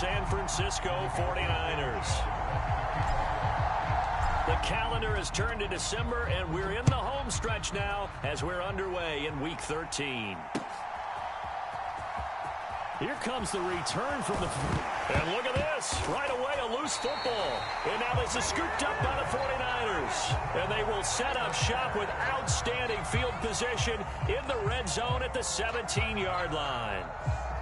San Francisco 49ers. The calendar has turned to December, and we're in the home stretch now as we're underway in Week 13. Here comes the return from the... And look at this. Right away, a loose football. And now this is scooped up by the 49ers. And they will set up shop with outstanding field position in the red zone at the 17-yard line.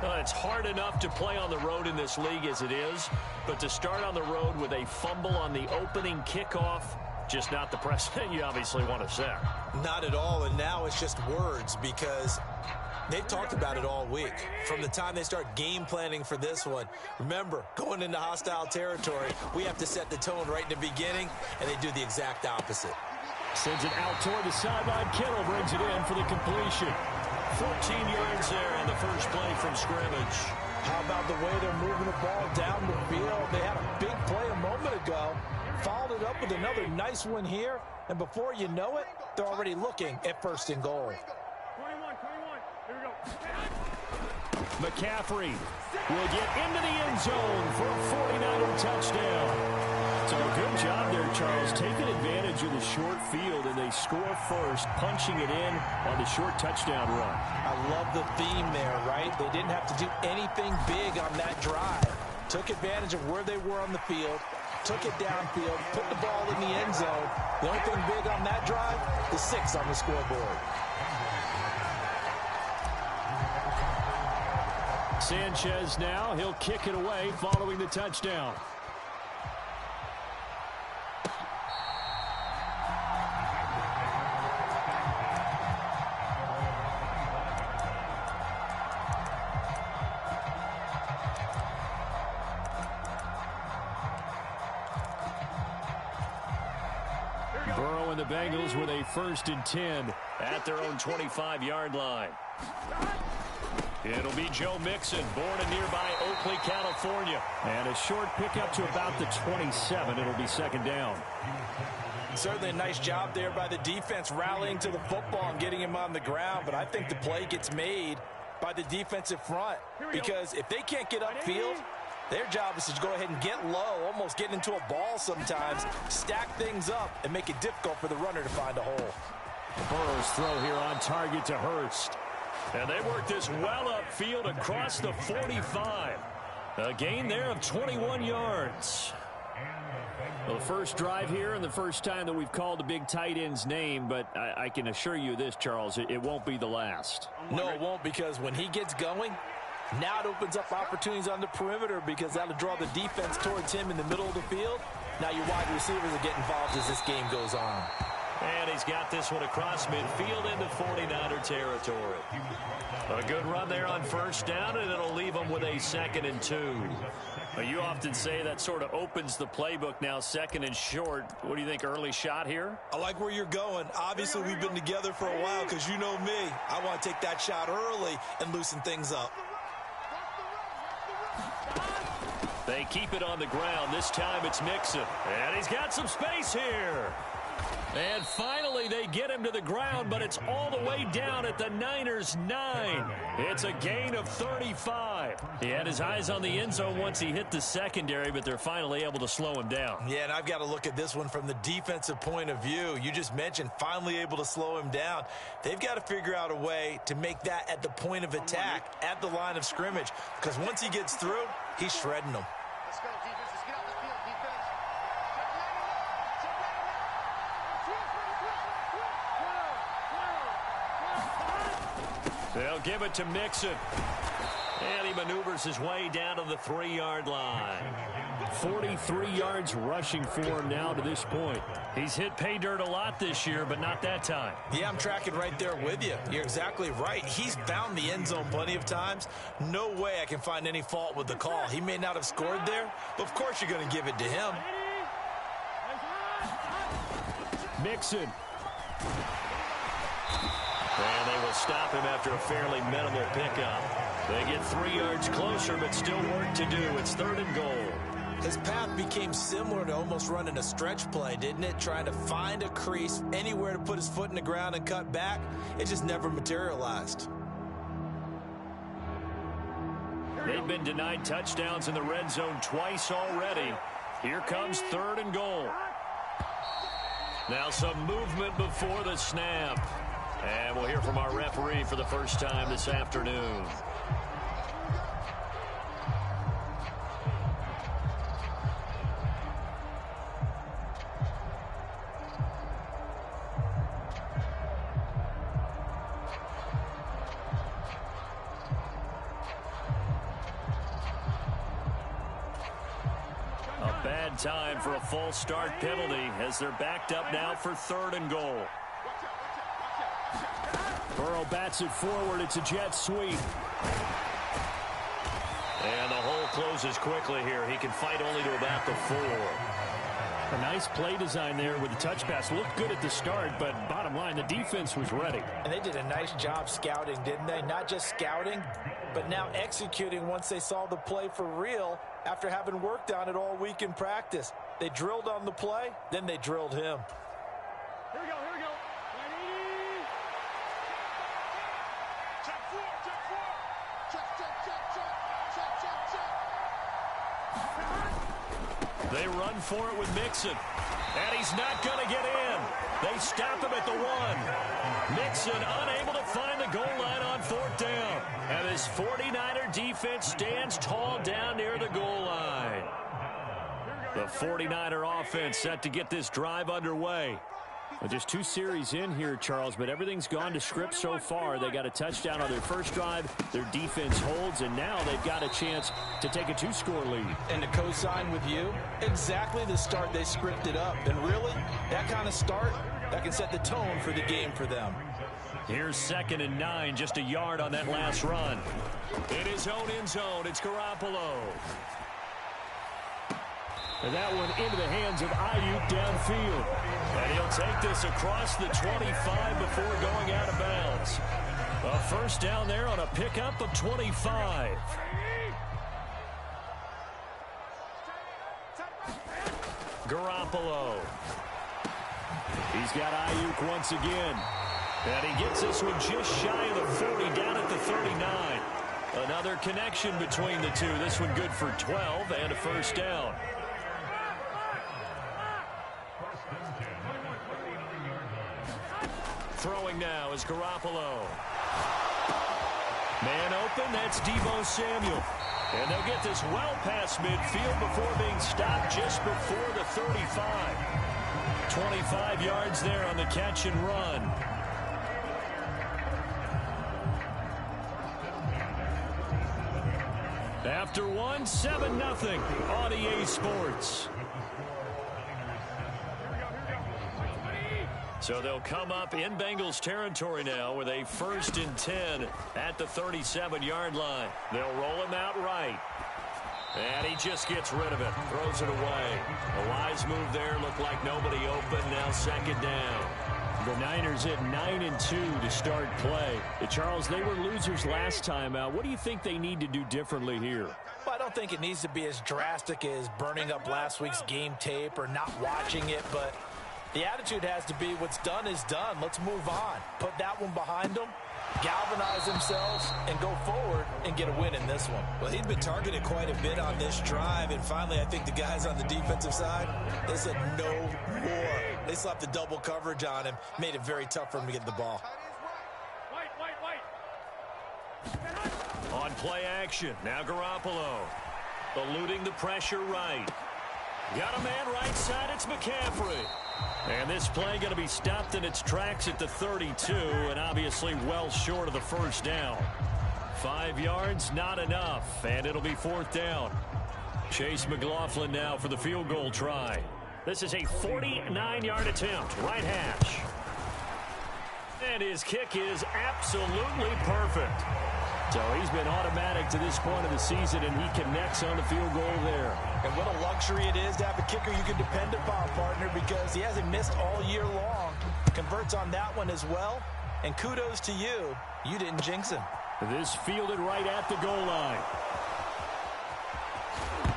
It's hard enough to play on the road in this league as it is, but to start on the road with a fumble on the opening kickoff, just not the precedent you obviously want to set. Not at all, and now it's just words because they've talked about it all week. From the time they start game planning for this one, remember, going into hostile territory, we have to set the tone right in the beginning, and they do the exact opposite. Sends it out toward the sideline. Kittle brings it in for the completion. 14 yards there on the first play from scrimmage. How about the way they're moving the ball down the field? They had a big play a moment ago, followed it up with another nice one here, and before you know it, they're already looking at first and goal. 21, here we go. McCaffrey will get into the end zone for a 49er touchdown. So a good job there, Charles, taking advantage of the short field, and they score first, punching it in on the short touchdown run. I love the theme there, right? They didn't have to do anything big on that drive. Took advantage of where they were on the field, took it downfield, put the ball in the end zone. The only thing big on that drive, the 6 on the scoreboard. Sanchez now, he'll kick it away following the touchdown. Burrow and the Bengals with a 1st and 10 at their own 25-yard line. It'll be Joe Mixon, born in nearby Oakley, California. And a short pickup to about the 27. It'll be 2nd down. Certainly a nice job there by the defense rallying to the football and getting him on the ground. But I think the play gets made by the defensive front. Because if they can't get upfield, their job is to go ahead and get low, almost get into a ball sometimes, stack things up, and make it difficult for the runner to find a hole. Burrow's throw here on target to Hurst. And they work this well upfield across the 45. A gain there of 21 yards. Well, the first drive here and the first time that we've called the big tight end's name, but I can assure you this, Charles, it won't be the last. No, it won't, because when he gets going, now it opens up opportunities on the perimeter because that'll draw the defense towards him in the middle of the field. Now your wide receivers will get involved as this game goes on. And he's got this one across midfield into 49er territory. A good run there on 1st down, and it'll leave him with a 2nd and 2. You often say that sort of opens the playbook now, 2nd and short. What do you think, early shot here? I like where you're going. Obviously, we've been together for a while because you know me. I want to take that shot early and loosen things up. They keep it on the ground. This time it's Mixon. And he's got some space here. And finally they get him to the ground, but it's all the way down at the Niners' 9. It's a gain of 35. He had his eyes on the end zone once he hit the secondary, but they're finally able to slow him down. Yeah, and I've got to look at this one from the defensive point of view. You just mentioned finally able to slow him down. They've got to figure out a way to make that at the point of attack, at the line of scrimmage, because once he gets through, he's shredding them. Let's go, defense. Let's get out the field, defense. They'll give it to Mixon. And he maneuvers his way down to the 3-yard line. 43 yards rushing for him now to this point. He's hit pay dirt a lot this year, but not that time. Yeah, I'm tracking right there with you. You're exactly right. He's found the end zone plenty of times. No way I can find any fault with the call. He may not have scored there, but of course you're going to give it to him. Mixon. And they will stop him after a fairly minimal pickup. They get 3 yards closer, but still work to do. It's 3rd and goal. His path became similar to almost running a stretch play, didn't it? Trying to find a crease, anywhere to put his foot in the ground and cut back. It just never materialized. They've been denied touchdowns in the red zone twice already. Here comes 3rd and goal. Now some movement before the snap. And we'll hear from our referee for the first time this afternoon. Time for a false start penalty as they're backed up now for 3rd and goal. Burrow bats it forward. It's a jet sweep. And the hole closes quickly here. He can fight only to about the 4. A nice play design there with the touch pass. Looked good at the start, but bottom line, the defense was ready. And they did a nice job scouting, didn't they? Not just scouting, but now executing once they saw the play for real after having worked on it all week in practice. They drilled on the play, then they drilled him. Here we go, here we go. 180. Check 4, check 4. Check. They run for it with Mixon. And he's not going to get in. They stop him at the 1. Mixon unable to find the goal line on 4th down. And this 49er defense stands tall down near the goal line. The 49er offense set to get this drive underway. Well, just 2 series in here, Charles, but everything's gone to script so far. They got a touchdown on their first drive. Their defense holds, and now they've got a chance to take a 2-score lead. And to co-sign with you, exactly the start they scripted up. And really, that kind of start, that can set the tone for the game for them. Here's 2nd and 9, just a yard on that last run. In his own end zone, it's Garoppolo. And that one into the hands of Ayuk downfield. And he'll take this across the 25 before going out of bounds. A first down there on a pickup of 25. Garoppolo. He's got Ayuk once again. And he gets this one just shy of the 40, down at the 39. Another connection between the two. This one good for 12 and a first down. Throwing now is Garoppolo. Man open, that's Deebo Samuel. And they'll get this well past midfield before being stopped just before the 35. 25 yards there on the catch and run. After 1, 7-0 on EA Sports. So they'll come up in Bengals territory now with a 1st and 10 at the 37-yard line. They'll roll him out right. And he just gets rid of it. Throws it away. A wise move there. Looked like nobody open. Now 2nd down. The Niners at 9-2 to start play. Charles, they were losers last time out. What do you think they need to do differently here? Well, I don't think it needs to be as drastic as burning up last week's game tape or not watching it, but the attitude has to be what's done is done. Let's move on. Put that one behind them, galvanize themselves, and go forward and get a win in this one. Well, he'd been targeted quite a bit on this drive, and finally I think the guys on the defensive side, they said no more. They slapped the double coverage on him, made it very tough for him to get the ball. On play action, now Garoppolo. Eluding the pressure right. Got a man right side, it's McCaffrey. And this play going to be stopped in its tracks at the 32, and obviously well short of the first down. 5 yards, not enough, and it'll be 4th down. Chase McLaughlin now for the field goal try. This is a 49-yard attempt, right hash. And his kick is absolutely perfect. So he's been automatic to this point of the season, and he connects on the field goal there. And what a luxury it is to have a kicker you can depend upon, partner, because he hasn't missed all year long. Converts on that one as well. And kudos to you. You didn't jinx him. This fielded right at the goal line.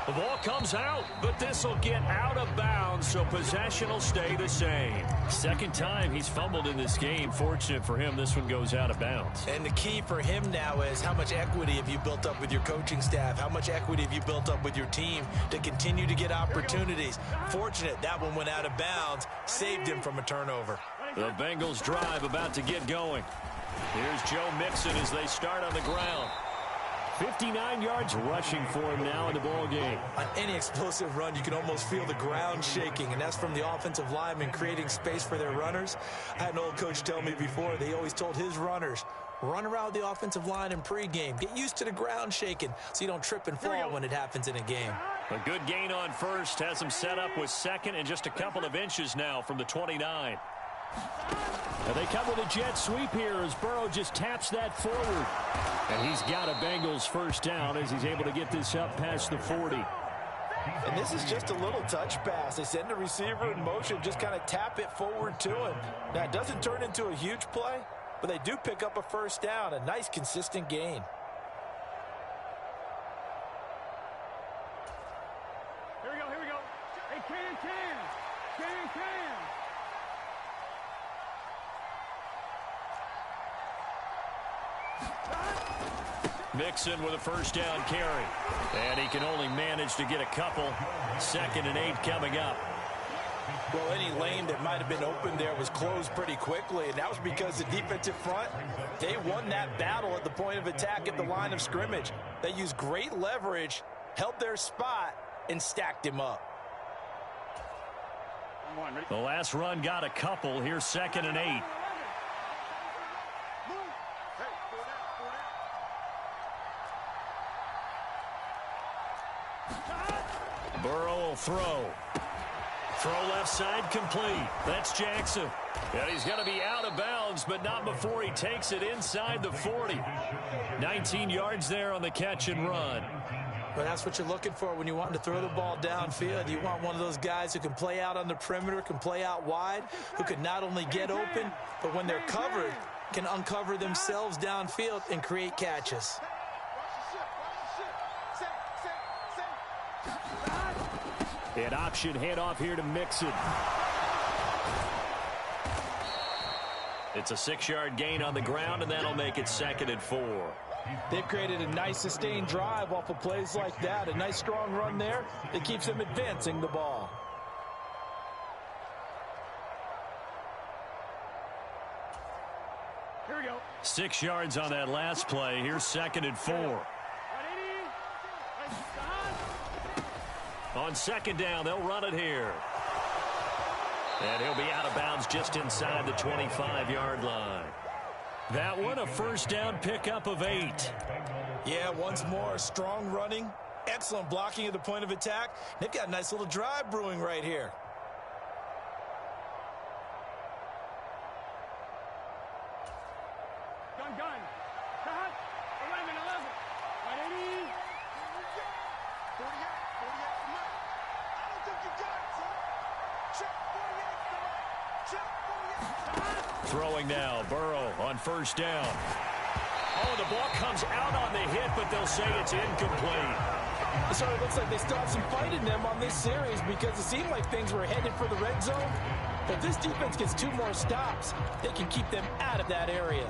The ball comes out, but this will get out of bounds, so possession will stay the same. Second time he's fumbled in this game. Fortunate for him, this one goes out of bounds. And the key for him now is how much equity have you built up with your coaching staff? How much equity have you built up with your team to continue to get opportunities? Fortunate that one went out of bounds, saved him from a turnover. The Bengals drive about to get going. Here's Joe Mixon as they start on the ground. 59 yards rushing for him now in the ball game. On any explosive run, you can almost feel the ground shaking, and that's from the offensive linemen creating space for their runners. I had an old coach tell me before, they always told his runners, run around the offensive line in pregame. Get used to the ground shaking so you don't trip and fall when it happens in a game. A good gain on first has him set up with second and just a couple of inches now from the 29. And they come with a jet sweep here as Burrow just taps that forward. And he's got a Bengals first down as he's able to get this up past the 40. And this is just a little touch pass. They send the receiver in motion, just kind of tap it forward to him. Now, it doesn't turn into a huge play, but they do pick up a first down, a nice, consistent gain. Here we go. Hey, Cam. Mixon with a first down carry. And he can only manage to get a couple. 2nd and 8 coming up. Well, any lane that might have been open there was closed pretty quickly, and that was because the defensive front, they won that battle at the point of attack at the line of scrimmage. They used great leverage, held their spot, and stacked him up. The last run got a couple. Here's 2nd and 8. Burrow will throw. Throw left side complete. That's Jackson. And he's going to be out of bounds, but not before he takes it inside the 40. 19 yards there on the catch and run. But that's what you're looking for when you want to throw the ball downfield. You want one of those guys who can play out on the perimeter, can play out wide, who can not only get open, but when they're covered, can uncover themselves downfield and create catches. An option handoff here to Mixon. It's a 6-yard gain on the ground, and that'll make it 2nd and 4. They've created a nice sustained drive off of plays like that. A nice strong run there that keeps them advancing the ball. Here we go. 6 yards on that last play. Here's 2nd and 4. On 2nd down, they'll run it here. And he'll be out of bounds just inside the 25-yard line. That one, a first down pickup of 8. Yeah, once more, strong running, excellent blocking at the point of attack. They've got a nice little drive brewing right here. Gun. Cut. 11. 180. 48. I don't think you got it, son. Check 48. Throwing now, Burrow on first down. Oh, the ball comes out on the hit, but they'll say it's incomplete. So it looks like they still have some fight in them on this series because it seemed like things were headed for the red zone. But if this defense gets 2 more stops, they can keep them out of that area.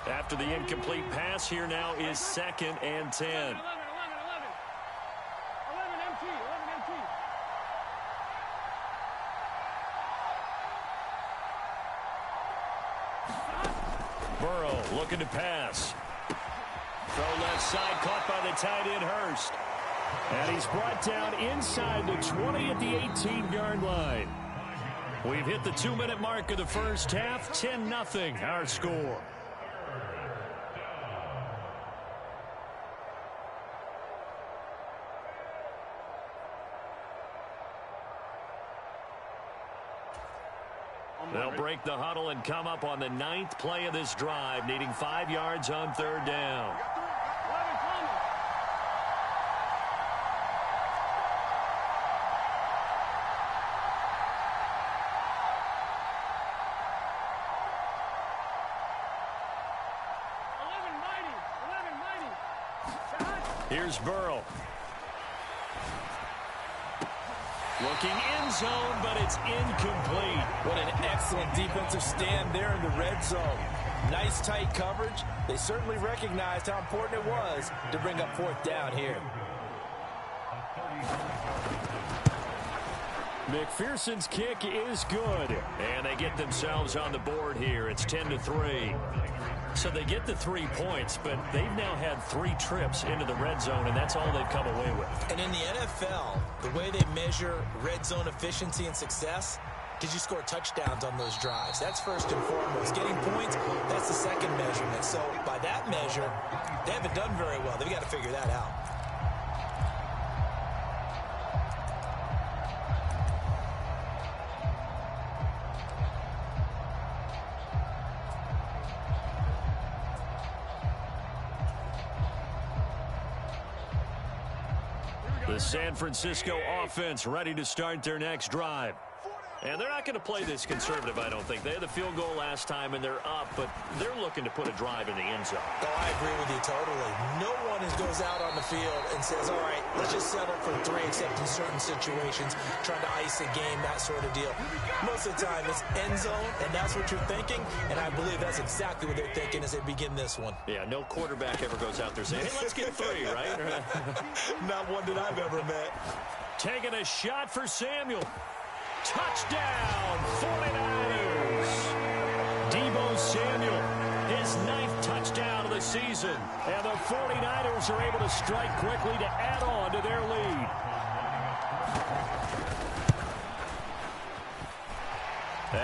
After the incomplete pass, here now is 2nd and 10. 11 empty. Burrow looking to pass. Throw left side, caught by the tight end Hurst. And he's brought down inside the 20 at the 18-yard line. We've hit the 2-minute mark of the first half. 10-0 our score. They'll break the huddle and come up on the 9th play of this drive, needing 5 yards on 3rd down. Here's Burrow. Looking end zone, but it's incomplete. What an excellent defensive stand there in the red zone. Nice tight coverage. They certainly recognized how important it was to bring up fourth down here. McPherson's kick is good. And they get themselves on the board here. It's 10-3. So they get the 3 points, but they've now had 3 trips into the red zone, and that's all they've come away with. And in the NFL, the way they measure red zone efficiency and success, did you score touchdowns on those drives? That's first and foremost. Getting points, that's the second measurement. So by that measure, they haven't done very well. They've got to figure that out. The San Francisco offense ready to start their next drive. And they're not going to play this conservative, I don't think. They had the field goal last time, and they're up, but they're looking to put a drive in the end zone. Oh, I agree with you totally. No one goes out on the field and says, all right, let's just settle for 3, except in certain situations, trying to ice a game, that sort of deal. Most of the time, it's end zone, and that's what you're thinking, and I believe that's exactly what they're thinking as they begin this one. Yeah, no quarterback ever goes out there saying, hey, let's get 3, right? Not one that I've ever met. Taking a shot for Samuel. Touchdown, 49ers. Deebo Samuel, his 9th touchdown of the season. And the 49ers are able to strike quickly to add on to their lead.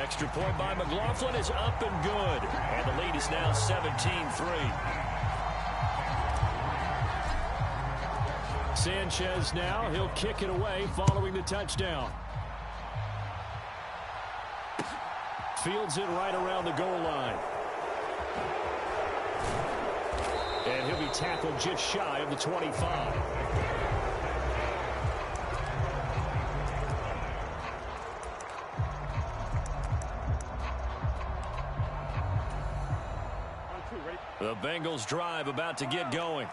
Extra point by McLaughlin is up and good. And the lead is now 17-3. Sanchez now, he'll kick it away following the touchdown. Fields it right around the goal line. And he'll be tackled just shy of the 25. The Bengals drive about to get going.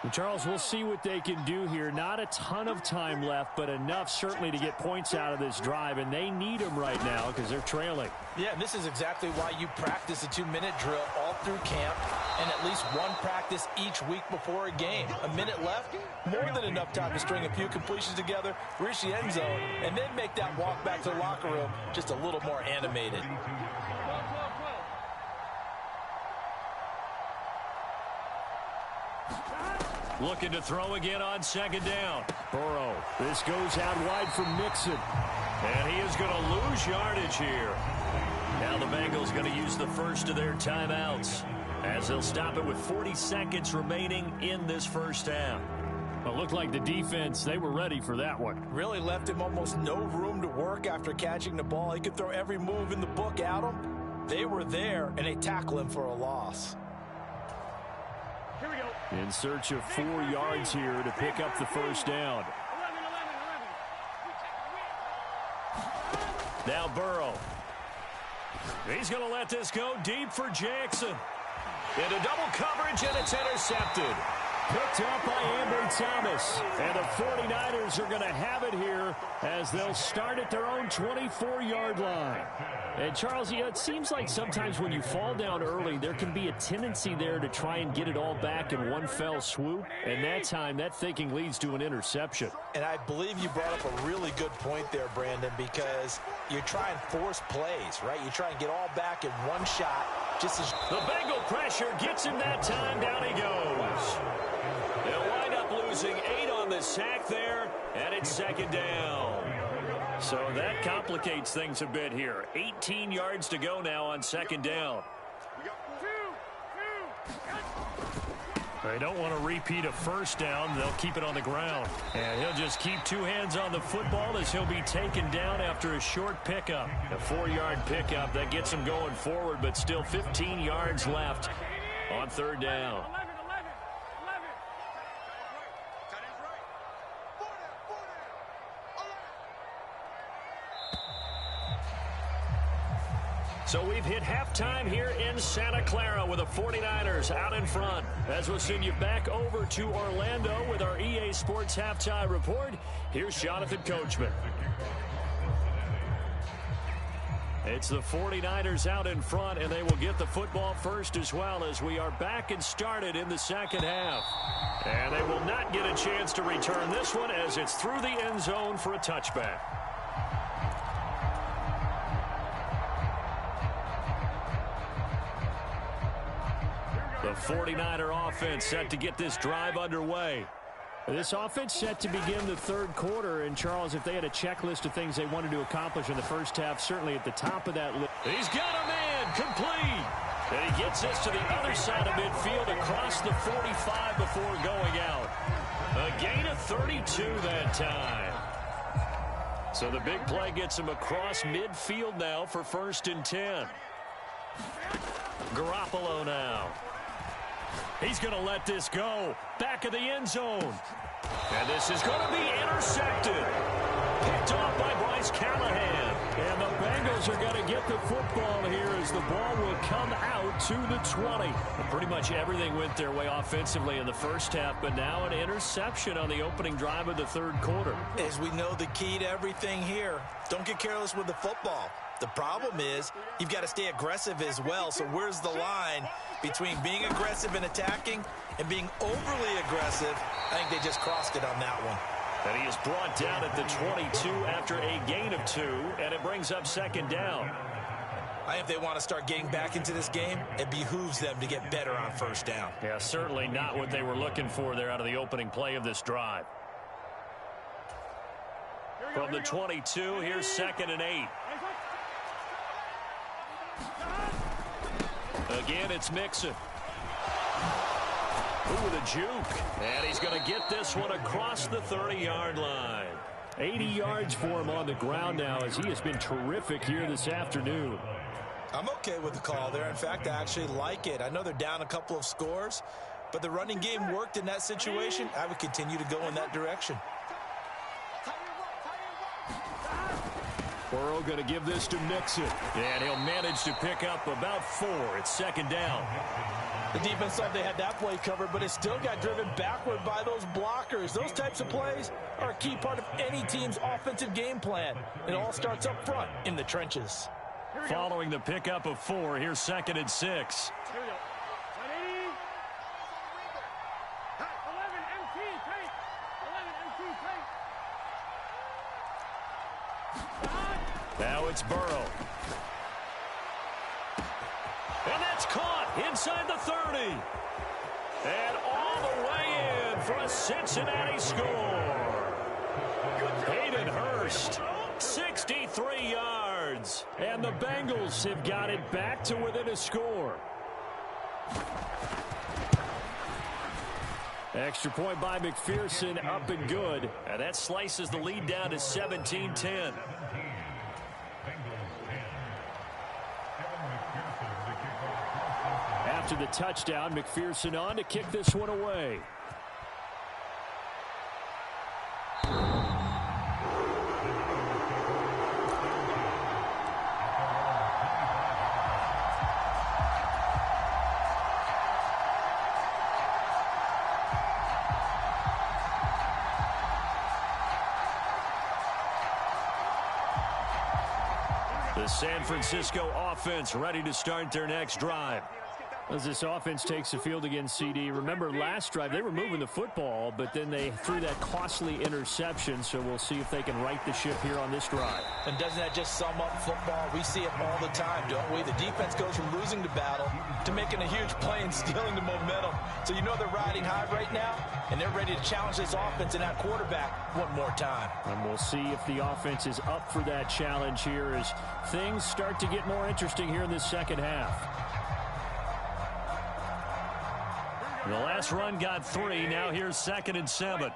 And Charles, we'll see what they can do here. Not a ton of time left, but enough certainly to get points out of this drive, and they need them right now because they're trailing. Yeah, and this is exactly why you practice a 2-minute drill all through camp and at least one practice each week before a game. A minute left, more than enough time to string a few completions together, reach the end zone, and then make that walk back to the locker room just a little more animated. Looking to throw again on second down. Burrow. This goes out wide from Mixon. And he is going to lose yardage here. Now the Bengals going to use the first of their timeouts as they'll stop it with 40 seconds remaining in this first half. It looked like the defense, they were ready for that one. Really left him almost no room to work after catching the ball. He could throw every move in the book at him. They were there, and they tackle him for a loss. Here we go. In search of 4 yards here to pick up the first down. 11. Now Burrow. He's going to let this go deep for Jackson. Into double coverage, and it's intercepted. Picked up by Amber Thomas. And the 49ers are going to have it here as they'll start at their own 24-yard line. And, Charles, it seems like sometimes when you fall down early, there can be a tendency there to try and get it all back in one fell swoop. And that time, that thinking leads to an interception. And I believe you brought up a really good point there, Brandon, because you try and force plays, right? You try and get all back in one shot. Just as the Bengal pressure gets him that time. Down he goes. They'll wind up losing 8 on the sack there, and it's second down. So that complicates things a bit here. 18 yards to go now on second down. They don't want to repeat a first down. They'll keep it on the ground. And he'll just keep 2 hands on the football as he'll be taken down after a short pickup. A 4-yard pickup that gets him going forward, but still 15 yards left on third down. 11. So we've hit halftime here in Santa Clara with the 49ers out in front. As we'll send you back over to Orlando with our EA Sports Halftime Report, here's Jonathan Coachman. It's the 49ers out in front, and they will get the football first as well as we are back and started in the second half. And they will not get a chance to return this one as it's through the end zone for a touchback. The 49er offense set to get this drive underway. This offense set to begin the third quarter, and Charles, if they had a checklist of things they wanted to accomplish in the first half, certainly at the top of that list. He's got a man, complete. And he gets this to the other side of midfield across the 45 before going out. A gain of 32 that time. So the big play gets him across midfield now for 1st and 10. Garoppolo now. He's going to let this go. Back of the end zone. And this is going to be intercepted. Picked off by Bryce Callahan. And the Bengals are going to get the football here as the ball will come out to the 20. And pretty much everything went their way offensively in the first half, but now an interception on the opening drive of the third quarter. As we know, the key to everything here, don't get careless with the football. The problem is you've got to stay aggressive as well. So where's the line between being aggressive and attacking and being overly aggressive? I think they just crossed it on that one. And he is brought down at the 22 after a gain of 2, and it brings up 2nd down. I think if they want to start getting back into this game, it behooves them to get better on 1st down. Yeah, certainly not what they were looking for there out of the opening play of this drive. From the 22, here's 2nd and 8. Again, it's Mixon. Ooh, with a juke. And he's going to get this one across the 30-yard line. 80 yards for him on the ground now as he has been terrific here this afternoon. I'm okay with the call there. In fact, I actually like it. I know they're down a couple of scores, but the running game worked in that situation. I would continue to go in that direction. Burrow going to give this to Mixon. And he'll manage to pick up about 4. It's 2nd down. The defense thought they had that play covered, but it still got driven backward by those blockers. Those types of plays are a key part of any team's offensive game plan. It all starts up front in the trenches. Following the pickup of 4, here's 2nd and 6. Here we go. 180. 11 MT, tight. 11 MT, tight. Now it's Burrow. And that's caught inside the 30. And all the way in for a Cincinnati score. Hayden Hurst, 63 yards. And the Bengals have got it back to within a score. Extra point by McPherson, up and good. And that slices the lead down to 17-10. After the touchdown, McPherson on to kick this one away. The San Francisco offense ready to start their next drive. As this offense takes the field against CD, remember last drive they were moving the football, but then they threw that costly interception, so we'll see if they can right the ship here on this drive. And doesn't that just sum up football? We see it all the time, don't we? The defense goes from losing the battle to making a huge play and stealing the momentum. So you know they're riding high right now, and they're ready to challenge this offense and that quarterback one more time. And we'll see if the offense is up for that challenge here as things start to get more interesting here in this second half. The last run got 3. Now here's 2nd and 7.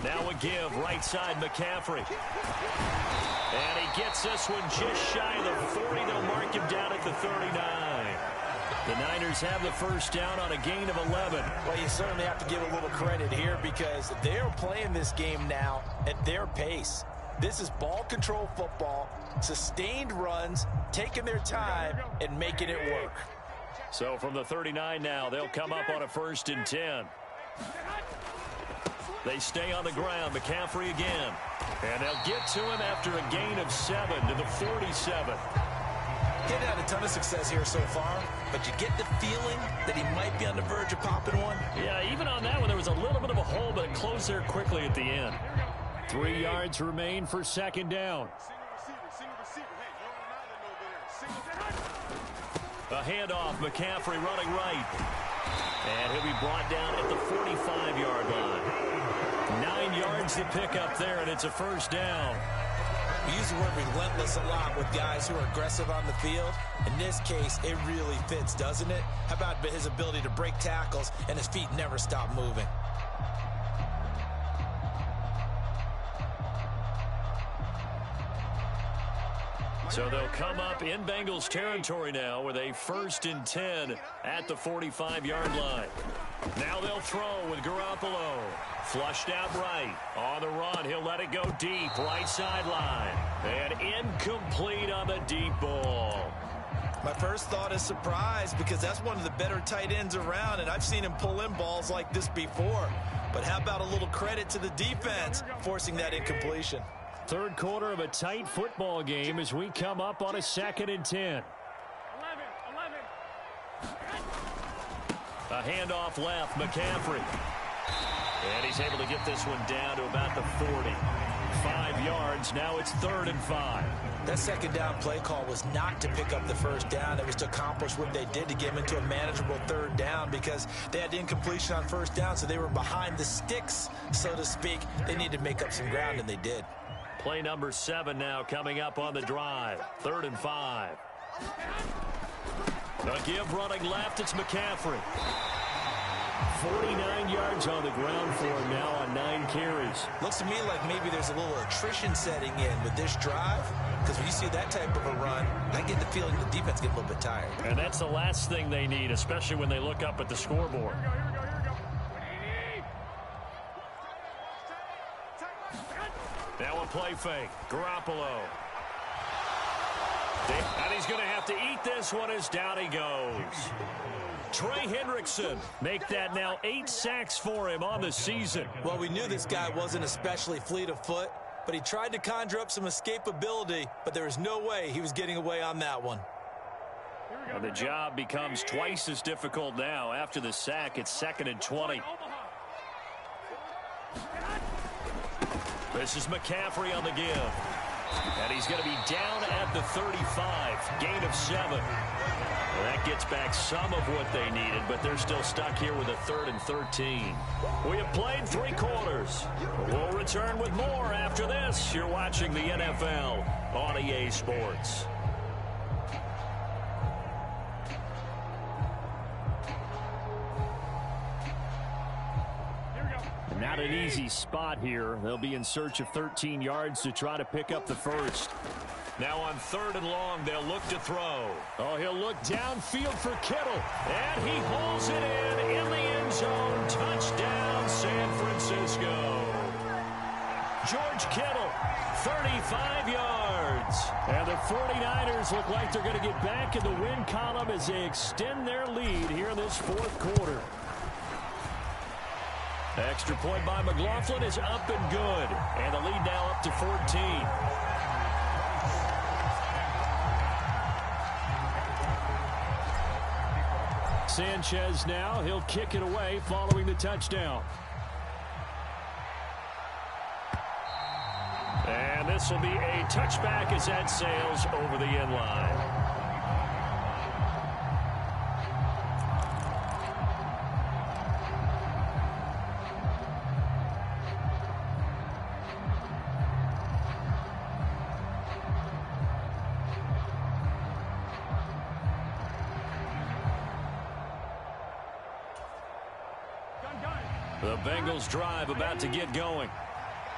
Now a give, right side McCaffrey. And he gets this one just shy of the 40. They'll mark him down at the 39. The Niners have the first down on a gain of 11. Well, you certainly have to give a little credit here because they're playing this game now at their pace. This is ball control football, sustained runs, taking their time, and making it work. So from the 39 now, they'll come up on a 1st and 10. They stay on the ground. McCaffrey again. And they'll get to him after a gain of 7 to the 47. He's had a ton of success here so far, but you get the feeling that he might be on the verge of popping one. Yeah, even on that one, there was a little bit of a hole, but it closed there quickly at the end. 3 yards remain for 2nd down. A handoff, McCaffrey running right. And he'll be brought down at the 45-yard line. 9 yards to pick up there, and it's a 1st down. We use the word relentless a lot with guys who are aggressive on the field. In this case, it really fits, doesn't it? How about his ability to break tackles and his feet never stop moving? So they'll come up in Bengals territory now with a 1st and 10 at the 45-yard line. Now they'll throw with Garoppolo. Flushed out right. On the run, he'll let it go deep. Right sideline. And incomplete on the deep ball. My first thought is surprise because that's one of the better tight ends around, and I've seen him pull in balls like this before. But how about a little credit to the defense forcing that incompletion? 3rd quarter of a tight football game as we come up on a 2nd and 10. 11. A handoff left, McCaffrey. And he's able to get this one down to about the 40. 5 yards, now it's 3rd and 5. That 2nd down play call was not to pick up the 1st down. It was to accomplish what they did to get him into a manageable 3rd down because they had incompletion on 1st down, so they were behind the sticks, so to speak. They needed to make up some ground, and they did. Play number 7 now coming up on the drive. 3rd and 5. A give running left, it's McCaffrey. 49 yards on the ground for him now on 9 carries. Looks to me like maybe there's a little attrition setting in with this drive because when you see that type of a run, I get the feeling the defense get a little bit tired. And that's the last thing they need, especially when they look up at the scoreboard. Now a play fake. Garoppolo. And he's going to have to eat this one as down he goes. Trey Hendrickson make that now 8 sacks for him on the season. Well, we knew this guy wasn't especially fleet of foot, but he tried to conjure up some escapability, but there was no way he was getting away on that one. And the job becomes twice as difficult now. After the sack, it's 2nd and 20. This is McCaffrey on the give. And he's going to be down at the 35. Gain of 7. Well, that gets back some of what they needed, but they're still stuck here with a 3rd and 13. We have played 3 quarters. We'll return with more after this. You're watching the NFL on EA Sports. Not an easy spot here. They'll be in search of 13 yards to try to pick up the 1st. Now on 3rd and long, they'll look to throw. Oh, he'll look downfield for Kittle. And he holds it in the end zone. Touchdown, San Francisco. George Kittle, 35 yards. And the 49ers look like they're going to get back in the win column as they extend their lead here in this 4th quarter. Extra point by McLaughlin is up and good. And the lead now up to 14. Sanchez now, he'll kick it away following the touchdown. And this will be a touchback as that sails over the end line. The Bengals drive about to get going.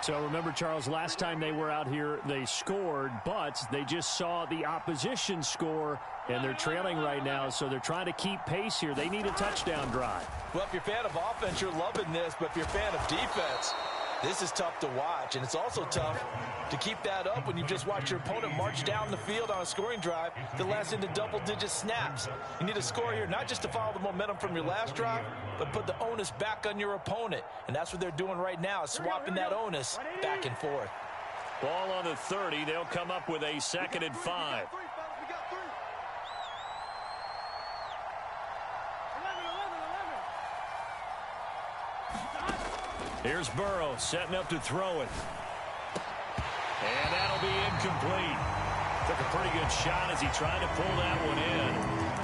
So remember, Charles, last time they were out here, they scored, but they just saw the opposition score, and they're trailing right now, so they're trying to keep pace here. They need a touchdown drive. Well, if you're a fan of offense, you're loving this, but if you're a fan of defense, This is tough to watch, and it's also tough to keep that up when you just watch your opponent march down the field on a scoring drive that lasts into double-digit snaps. You need a score here, not just to follow the momentum from your last drive, but put the onus back on your opponent. And that's what they're doing right now, swapping that onus back and forth. Ball on the 30. They'll come up with a 2nd and 5. Here's Burrow setting up to throw it. And that'll be incomplete. Took a pretty good shot as he tried to pull that one in.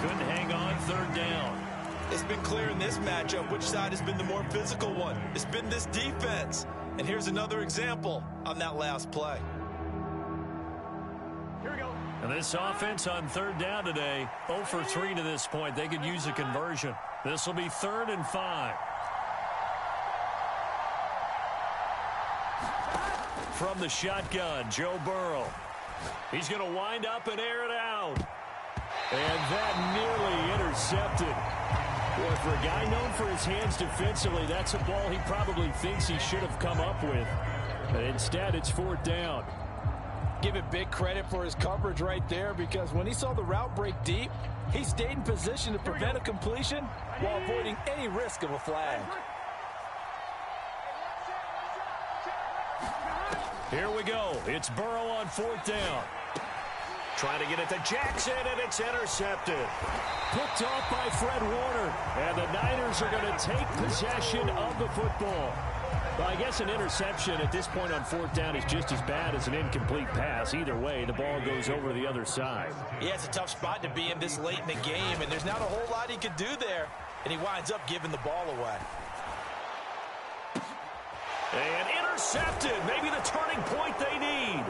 Couldn't hang on, 3rd down. It's been clear in this matchup which side has been the more physical one. It's been this defense. And here's another example on that last play. Here we go. And this offense on 3rd down today, 0 for 3 to this point. They could use a conversion. This will be 3rd and 5. From the shotgun, Joe Burrow. He's going to wind up and air it out. And that nearly intercepted. Boy, for a guy known for his hands defensively, that's a ball he probably thinks he should have come up with. But instead, it's 4th down. Give it big credit for his coverage right there, because when he saw the route break deep, he stayed in position to prevent a completion while avoiding any risk of a flag. Here we go. It's Burrow on 4th down. Trying to get it to Jackson, and it's intercepted. Picked off by Fred Warner. And the Niners are going to take possession of the football. Well, I guess an interception at this point on 4th down is just as bad as an incomplete pass. Either way, the ball goes over the other side. Yeah, it's a tough spot to be in this late in the game, and there's not a whole lot he could do there. And he winds up giving the ball away. And intercepted. Maybe the turning point they need.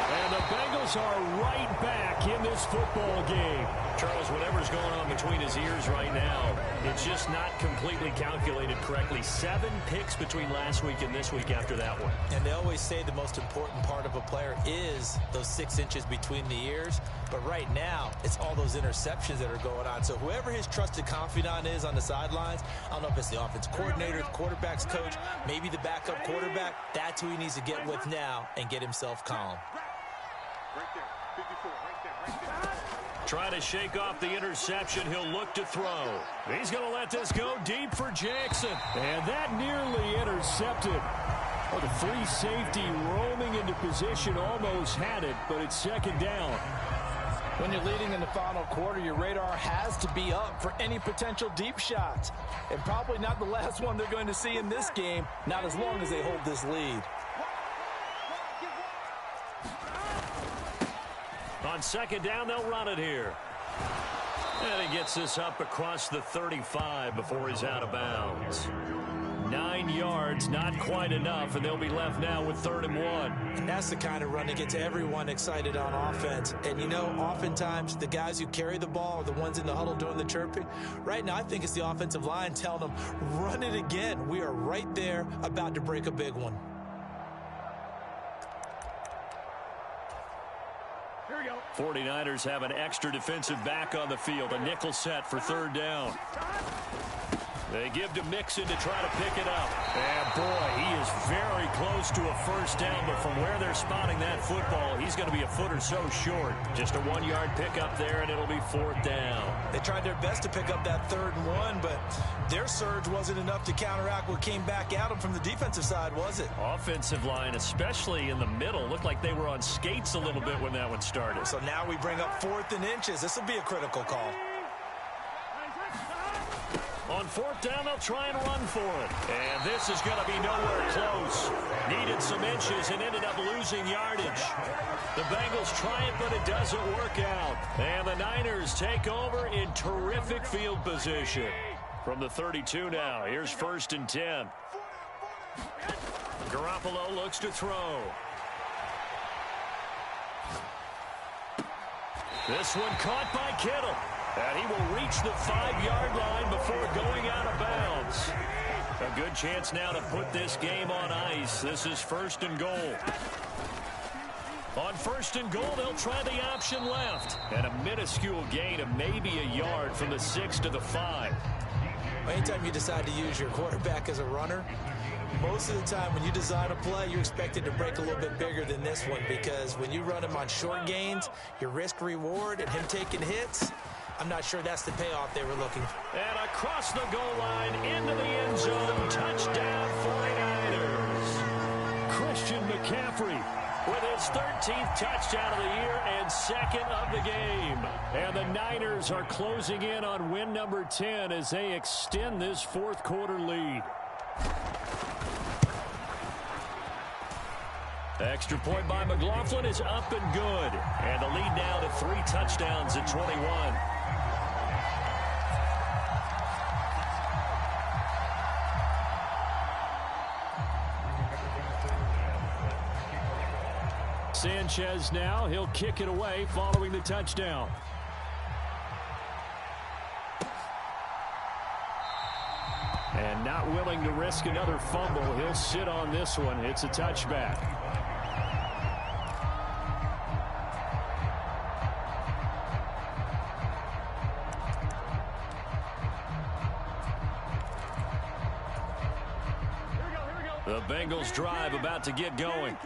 And the Bengals are right back in this football game. Charles, whatever's going on between his ears right now, it's just not completely calculated correctly. 7 picks between last week and this week after that one. And they always say the most important part of a player is those 6 inches between the ears. But right now, it's all those interceptions that are going on. So whoever his trusted confidant is on the sidelines, I don't know if it's the offense coordinator, the quarterback's coach, maybe the backup quarterback, that's who he needs to get with now and get himself calm. Right there. 54. Right there. Trying to shake off the interception. He'll look to throw. He's going to let this go deep for Jackson. And that nearly intercepted. Oh, the free safety roaming into position almost had it, but it's 2nd down. When you're leading in the final quarter, your radar has to be up for any potential deep shots. And probably not the last one they're going to see in this game, not as long as they hold this lead. On 2nd down, they'll run it here. And he gets this up across the 35 before he's out of bounds. 9 yards, not quite enough, and they'll be left now with 3rd and 1. That's the kind of run that gets everyone excited on offense. And, you know, oftentimes the guys who carry the ball are the ones in the huddle doing the chirping. Right now, I think it's the offensive line telling them, run it again. We are right there about to break a big one. Here we go. 49ers have an extra defensive back on the field. A nickel set for 3rd down. They give to Mixon to try to pick it up. And, boy, he is very close to a 1st down, but from where they're spotting that football, he's going to be a foot or so short. Just a 1-yard pickup there, and it'll be 4th down. They tried their best to pick up that 3rd and 1, but their surge wasn't enough to counteract what came back at them from the defensive side, was it? Offensive line, especially in the middle, looked like they were on skates a little bit when that one started. So now we bring up 4th and inches. This will be a critical call. On 4th down, they'll try and run for it. And this is going to be nowhere close. Needed some inches and ended up losing yardage. The Bengals try it, but it doesn't work out. And the Niners take over in terrific field position. From the 32 now, here's 1st and 10. Garoppolo looks to throw. This one caught by Kittle. And he will reach the 5-yard line before going out of bounds. A good chance now to put this game on ice. This is 1st and goal. On 1st and goal, they'll try the option left. And a minuscule gain of maybe a yard from the 6 to the 5. Anytime you decide to use your quarterback as a runner, most of the time when you design a play, you expect it to break a little bit bigger than this one, because when you run him on short gains, your risk-reward and him taking hits, I'm not sure that's the payoff they were looking for. And across the goal line, into the end zone, touchdown 49ers. Christian McCaffrey with his 13th touchdown of the year and second of the game. And the Niners are closing in on win number 10 as they extend this fourth quarter lead. Extra point by McLaughlin is up and good. And the lead now to 3 touchdowns at 21. Sanchez now, he'll kick it away following the touchdown. And not willing to risk another fumble, he'll sit on this one. It's a touchback. The Bengals drive about to get going.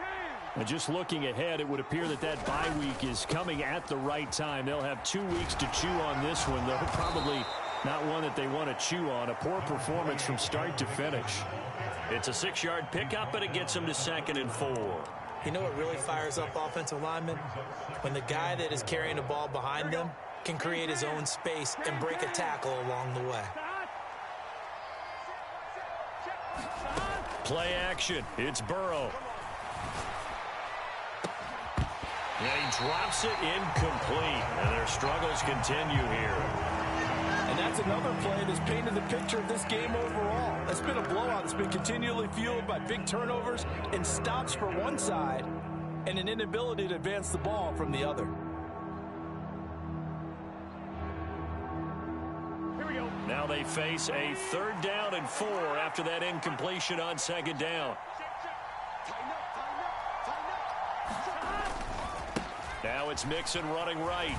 And just looking ahead, it would appear that that bye week is coming at the right time. They'll have 2 weeks to chew on this one, though probably not one that they want to chew on. A poor performance from start to finish. It's a 6-yard pickup, but it gets them to 2nd and 4. You know what really fires up offensive linemen? When the guy that is carrying the ball behind them can create his own space and break a tackle along the way. Play action. It's Burrow. And he drops it incomplete. And their struggles continue here. And that's another play that's painted the picture of this game overall. It's been a blowout. It's been continually fueled by big turnovers and stops for one side and an inability to advance the ball from the other. Here we go. Now they face a 3rd down and 4 after that incompletion on 2nd down. Now it's Mixon running right.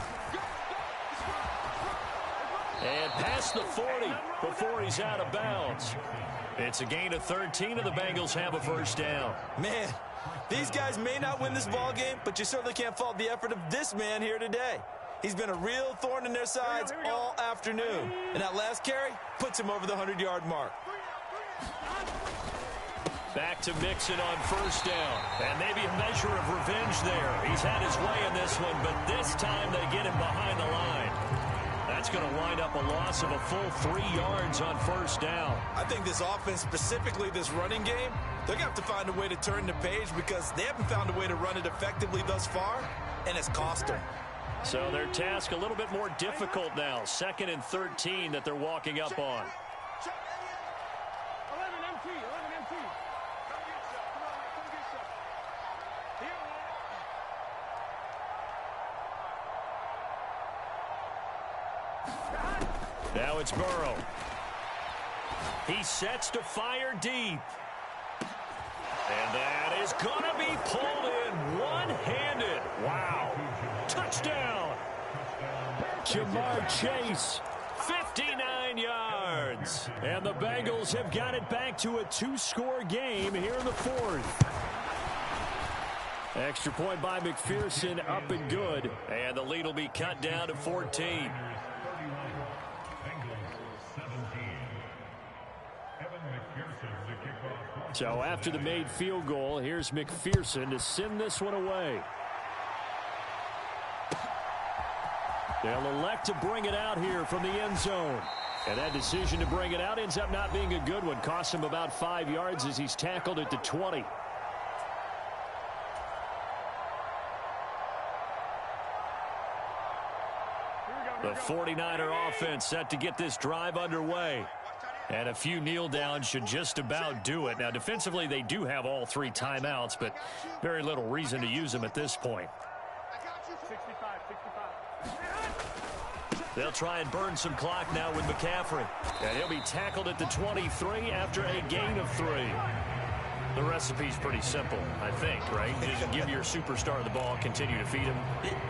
And past the 40 before he's out of bounds. It's a gain of 13, and the Bengals have a 1st down. Man, these guys may not win this ball game, but you certainly can't fault the effort of this man here today. He's been a real thorn in their sides all afternoon. And that last carry puts him over the 100-yard mark. Back to Mixon on 1st down. And maybe a measure of revenge there. He's had his way in this one, but this time they get him behind the line. That's going to wind up a loss of a full 3 yards on 1st down. I think this offense, specifically this running game, they're going to have to find a way to turn the page because they haven't found a way to run it effectively thus far, and it's cost them. So their task a little bit more difficult now. 2nd and 13 that they're walking up on. 11 MT. Now it's Burrow. He sets to fire deep. And that is going to be pulled in one-handed. Wow. Touchdown. Jamar Chase, 59 yards. And the Bengals have got it back to a 2-score game here in the 4th. Extra point by McPherson, up and good. And the lead will be cut down to 14. So after the made field goal, here's McPherson to send this one away. They'll elect to bring it out here from the end zone. And that decision to bring it out ends up not being a good one. Cost him about 5 yards as he's tackled at the 20. The 49er offense set to get this drive underway. And a few kneel downs should just about do it. Now, defensively, they do have all 3 timeouts, but very little reason to use them at this point. 65. They'll try and burn some clock now with McCaffrey. And he'll be tackled at the 23 after a gain of 3. The recipe's pretty simple, I think, right? You just give your superstar the ball, continue to feed him.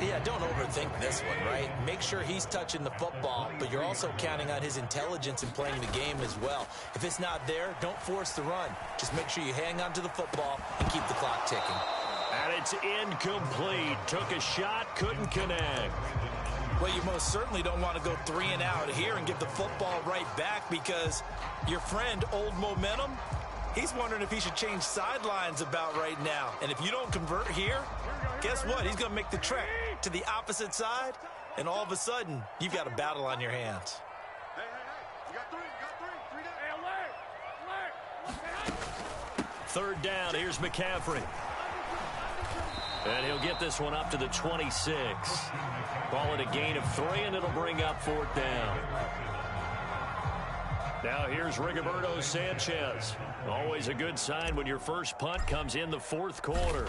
Yeah, don't overthink this one, right? Make sure he's touching the football, but you're also counting on his intelligence in playing the game as well. If it's not there, don't force the run. Just make sure you hang on to the football and keep the clock ticking. And it's incomplete. Took a shot, couldn't connect. Well, you most certainly don't want to go 3 and out here and give the football right back because your friend, Old Momentum, he's wondering if he should change sidelines about right now. And if you don't convert here, guess what? He's going to make the trek to the opposite side, and all of a sudden, you've got a battle on your hands. Hey, you got three down. Third down, here's McCaffrey. And he'll get this one up to the 26. Call it a gain of 3, and it'll bring up 4th down. Now here's Rigoberto Sanchez. Always a good sign when your first punt comes in the 4th quarter.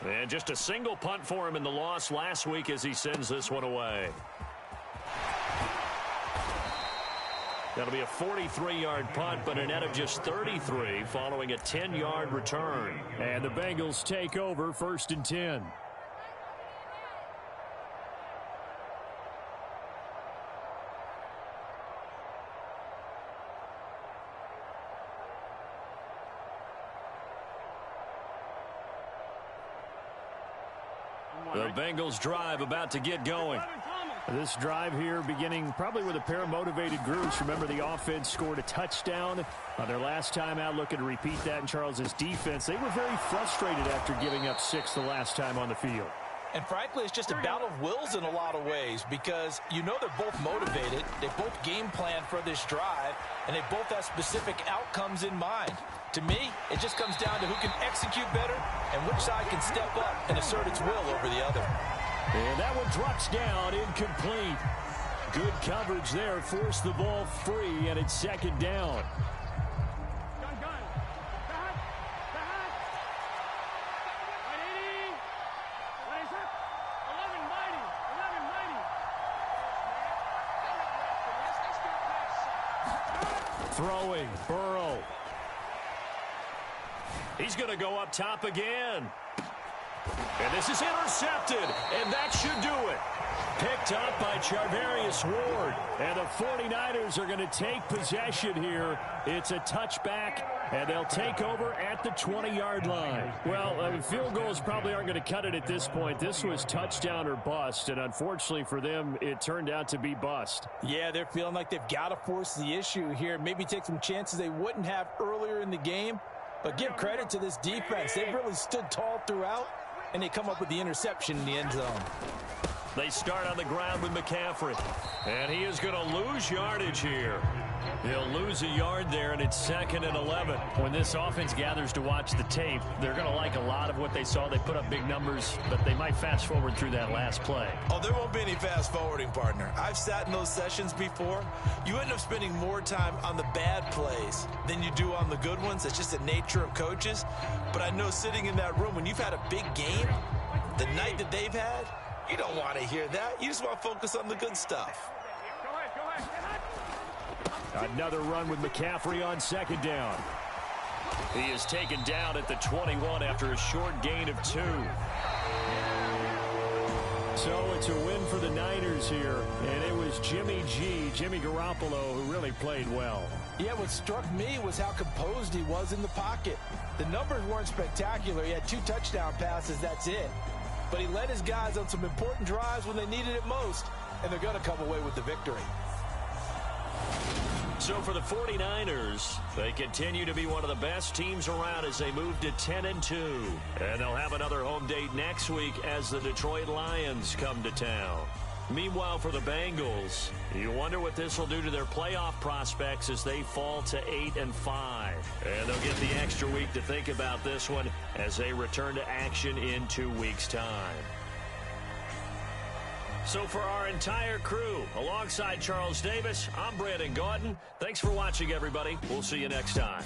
And just a single punt for him in the loss last week as he sends this one away. That'll be a 43-yard punt, but a net of just 33 following a 10-yard return. And the Bengals take over 1st and 10. The Bengals drive about to get going. This drive here beginning probably with a pair of motivated groups. Remember, the offense scored a touchdown on their last time out. Looking to repeat that in Charles's defense. They were very frustrated after giving up 6 the last time on the field. And frankly, it's just a battle of wills in a lot of ways because you know they're both motivated. They both game plan for this drive, and they both have specific outcomes in mind. To me, it just comes down to who can execute better and which side can step up and assert its will over the other. And that one drops down, incomplete. Good coverage there, forced the ball free, and it's 2nd down. Throwing, Burrow. He's going to go up top again. And this is intercepted, and that should do it. Picked up by Charvarius Ward. And the 49ers are going to take possession here. It's a touchback, and they'll take over at the 20-yard line. Well, field goals probably aren't going to cut it at this point. This was touchdown or bust, and unfortunately for them, it turned out to be bust. Yeah, they're feeling like they've got to force the issue here. Maybe take some chances they wouldn't have earlier in the game. But give credit to this defense. They've really stood tall throughout, and they come up with the interception in the end zone. They start on the ground with McCaffrey. And he is going to lose yardage here. He'll lose a yard there, and it's 2nd and 11. When this offense gathers to watch the tape, they're going to like a lot of what they saw. They put up big numbers, but they might fast forward through that last play. Oh, there won't be any fast forwarding, partner. I've sat in those sessions before. You end up spending more time on the bad plays than you do on the good ones. It's just the nature of coaches. But I know sitting in that room, when you've had a big game, the night that they've had, you don't want to hear that. You just want to focus on the good stuff. Another run with McCaffrey on 2nd down. He is taken down at the 21 after a short gain of 2. So it's a win for the Niners here, and it was Jimmy Garoppolo, who really played well. Yeah, what struck me was how composed he was in the pocket. The numbers weren't spectacular. He had 2 touchdown passes, that's it. But he led his guys on some important drives when they needed it most, and they're going to come away with the victory. So for the 49ers, they continue to be one of the best teams around as they move to 10-2. And they'll have another home date next week as the Detroit Lions come to town. Meanwhile, for the Bengals, you wonder what this will do to their playoff prospects as they fall to 8-5. And they'll get the extra week to think about this one as they return to action in 2 weeks' time. So for our entire crew, alongside Charles Davis, I'm Brandon Gaudin. Thanks for watching, everybody. We'll see you next time.